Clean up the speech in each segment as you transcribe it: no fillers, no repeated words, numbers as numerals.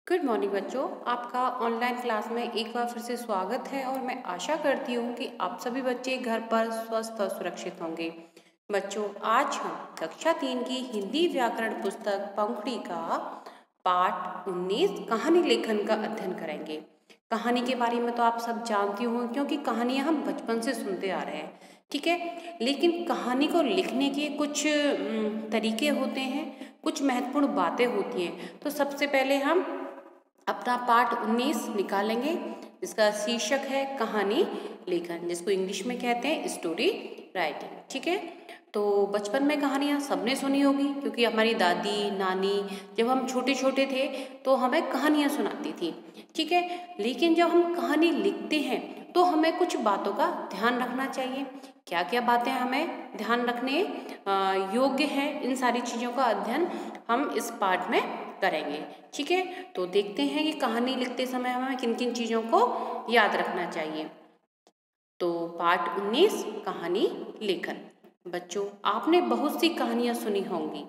Good morning बच्चों, आपका online class में एक बार फिर से स्वागत है और मैं आशा करती हूँ कि आप सभी बच्चे घर पर स्वस्थ और सुरक्षित होंगे। बच्चों, आज हम कक्षा 3 की हिंदी व्याकरण पुस्तक पंखुड़ी का पाठ 19 कहानी लेखन का अध्ययन करेंगे। कहानी के बारे में तो आप सब जानती हो क्योंकि कहानियाँ हम बचपन से सुनते आ रहे हैं, ठीक है। लेकिन कहानी को लिखने के कुछ तरीके होते हैं, कुछ महत्वपूर्ण बातें होती हैं। तो सबसे पहले हम अपना पाठ 19 निकालेंगे, जिसका शीर्षक है कहानी लेखन, जिसको इंग्लिश में कहते हैं स्टोरी राइटिंग, ठीक है। तो बचपन में कहानियाँ सबने सुनी होगी क्योंकि हमारी दादी नानी जब हम छोटे छोटे थे तो हमें कहानियाँ सुनाती थी, ठीक है। लेकिन जब हम कहानी लिखते हैं तो हमें कुछ बातों का ध्यान रखना चाहिए। क्या क्या बातें हमें ध्यान रखने योग्य हैं, इन सारी चीज़ों का अध्ययन हम इस पाठ में करेंगे, ठीक है। तो देखते हैं कि कहानी लिखते समय हमें किन किन चीज़ों को याद रखना चाहिए। तो पाठ 19 कहानी लेखन। बच्चों, आपने बहुत सी कहानियाँ सुनी होंगी,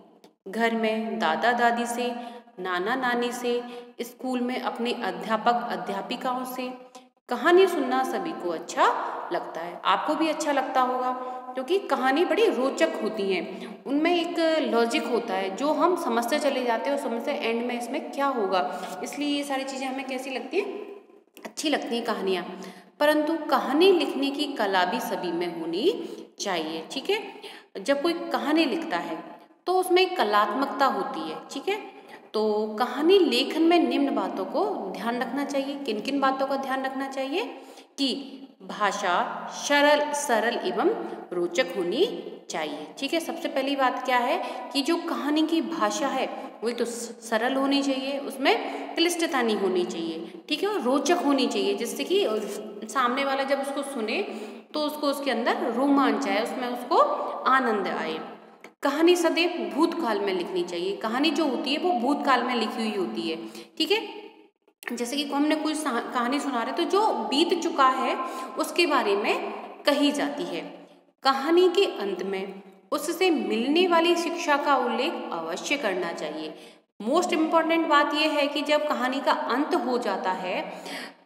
घर में दादा दादी से, नाना नानी से, स्कूल में अपने अध्यापक अध्यापिकाओं से। कहानी सुनना सभी को अच्छा लगता है, आपको भी अच्छा लगता होगा क्योंकि कहानी बड़ी रोचक होती हैं। उनमें एक लॉजिक होता है जो हम समझते चले जाते हैं और समझते एंड में इसमें क्या होगा, इसलिए ये सारी चीज़ें हमें कैसी लगती हैं, अच्छी लगती हैं कहानियाँ। परंतु कहानी लिखने की कला भी सभी में होनी चाहिए, ठीक है। जब कोई कहानी लिखता है तो उसमें एक कलात्मकता होती है, ठीक है। तो कहानी लेखन में निम्न बातों को ध्यान रखना चाहिए। किन किन बातों का ध्यान रखना चाहिए कि भाषा सरल एवं रोचक होनी चाहिए, ठीक है। सबसे पहली बात क्या है कि जो कहानी की भाषा है वही तो सरल होनी चाहिए, उसमें क्लिष्टता नहीं होनी चाहिए, ठीक है। और रोचक होनी चाहिए जिससे कि सामने वाला जब उसको सुने तो उसको उसके अंदर रोमांच आए, उसमें उसको आनंद आए। कहानी सदैव भूतकाल में लिखनी चाहिए। कहानी जो होती है वो भूतकाल में लिखी हुई होती है, ठीक है। जैसे कि हमने कोई कहानी सुना रहे तो जो बीत चुका है उसके बारे में कही जाती है। कहानी के अंत में उससे मिलने वाली शिक्षा का उल्लेख अवश्य करना चाहिए। मोस्ट इम्पॉर्टेंट बात यह है कि जब कहानी का अंत हो जाता है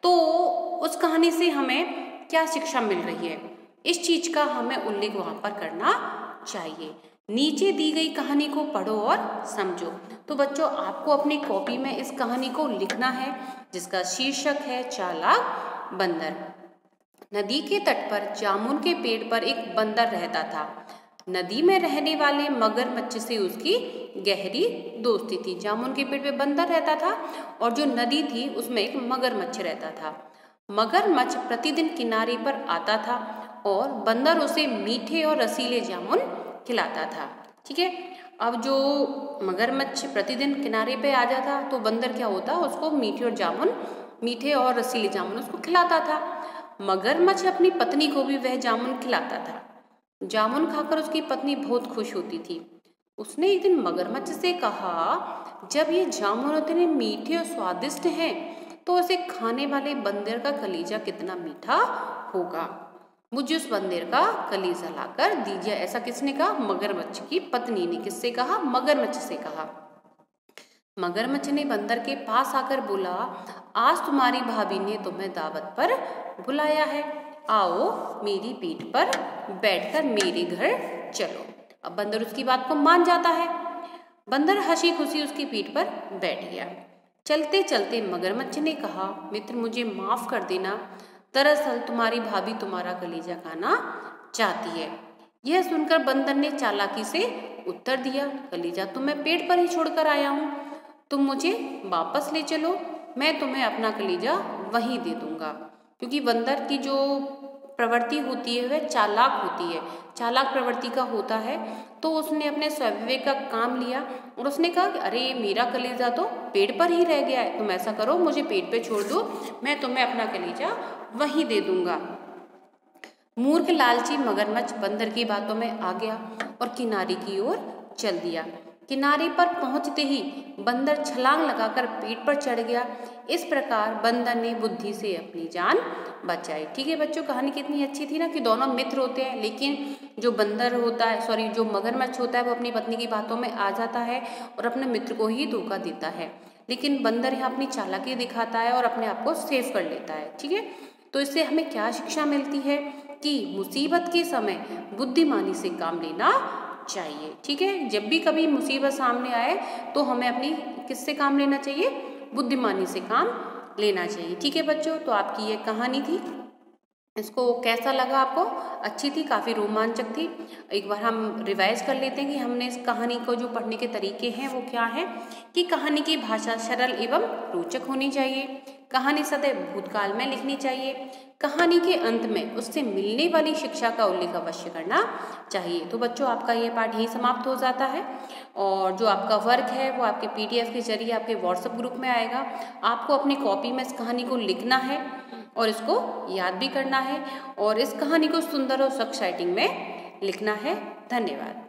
तो उस कहानी से हमें क्या शिक्षा मिल रही है, इस चीज का हमें उल्लेख वहां पर करना चाहिए। नीचे दी गई कहानी को पढ़ो और समझो। तो बच्चों, आपको अपनी कॉपी में इस कहानी को लिखना है, जिसका शीर्षक है चालाक बंदर। नदी के तट पर जामुन के पेड़ पर एक बंदर रहता था। नदी में रहने वाले मगरमच्छ से उसकी गहरी दोस्ती थी। जामुन के पेड़ पे बंदर रहता था और जो नदी थी उसमें एक मगरमच्छ रहता था। मगरमच्छ प्रतिदिन किनारे पर आता था और बंदर उसे मीठे और रसीले जामुन खिलाता था, ठीक है। अब जो मगरमच्छ प्रतिदिन किनारे पे आ जाता तो बंदर क्या होता, उसको मीठे और रसीले जामुन उसको खिलाता था। मगरमच्छ अपनी पत्नी को भी वह जामुन खिलाता था। जामुन खाकर उसकी पत्नी बहुत खुश होती थी। उसने एक दिन मगरमच्छ से कहा, जब ये जामुन इतने मीठे और स्वादिष्ट हैं तो उसे खाने वाले बंदर का कलीजा कितना मीठा होगा। मुझे उस बंदर का कलीजा लाकर दीजिए। ऐसा किसने कहा? मगरमच्छ की पत्नी ने। किससे कहा? मगरमच्छ से कहा। मगरमच्छ ने बंदर के पास आकर बोला, आज तुम्हारी भाभी ने तुम्हें दावत पर बुलाया है, आओ मेरी पीठ पर बैठकर मेरे घर चलो। अब बंदर उसकी बात को मान जाता है। बंदर हंसी खुशी उसकी पीठ पर बैठ गया। चलते चलते मगरमच्छ ने कहा, मित्र मुझे माफ कर देना, दरअसल तुम्हारी भाभी तुम्हारा कलीजा खाना चाहती है। यह सुनकर बंदर ने चालाकी से उत्तर दिया, कलीजा तो मैं पेड़ पर ही छोड़कर आया हूँ, तुम मुझे वापस ले चलो, मैं तुम्हें अपना कलीजा वहीं दे दूंगा। क्योंकि बंदर की जो प्रवृत्ति होती है वह चालाक होती है, चालाक प्रवृत्ति का होता है। तो उसने अपने स्वविवेक का काम लिया और उसने कहा कि अरे मेरा कलीजा तो पेड़ पर ही रह गया है, तुम ऐसा करो मुझे पेड़ पे छोड़ दो, मैं तुम्हें अपना कलीजा वहीं दे दूंगा। मूर्ख लालची मगरमच्छ बंदर की बातों में आ गया और किनारे की ओर चल दिया। किनारे पर पहुंचते ही बंदर छलांग लगाकर पेड़ पर चढ़ गया। इस प्रकार बंदर ने बुद्धि से अपनी जान बचाई। ठीक है बच्चों, कहानी कितनी अच्छी थी ना कि दोनों मित्र होते हैं, लेकिन जो बंदर होता है जो मगरमच्छ होता है वो अपनी पत्नी की बातों में आ जाता है और अपने मित्र को ही धोखा देता है। लेकिन बंदर यहाँ अपनी चालाकी दिखाता है और अपने आप को सेव कर लेता है। ठीक है, तो इससे हमें क्या शिक्षा मिलती है कि मुसीबत के समय बुद्धिमानी से काम लेना चाहिए। ठीक है, जब भी कभी मुसीबत सामने आए तो हमें अपनी किससे काम लेना चाहिए? बुद्धिमानी से काम लेना चाहिए। ठीक है बच्चों, तो आपकी ये कहानी थी, इसको कैसा लगा आपको? अच्छी थी, काफ़ी रोमांचक थी। एक बार हम रिवाइज कर लेते हैं कि हमने इस कहानी को जो पढ़ने के तरीके हैं वो क्या है कि कहानी की भाषा सरल एवं रोचक होनी चाहिए, कहानी सदैव भूतकाल में लिखनी चाहिए, कहानी के अंत में उससे मिलने वाली शिक्षा का उल्लेख अवश्य करना चाहिए। तो बच्चों आपका ये पाठ यही समाप्त हो जाता है और जो आपका वर्क है वो आपके PDF के जरिए आपके व्हाट्सएप ग्रुप में आएगा। आपको अपनी कॉपी में इस कहानी को लिखना है और इसको याद भी करना है और इस कहानी को सुंदर और स्वच्छ राइटिंग में लिखना है। धन्यवाद।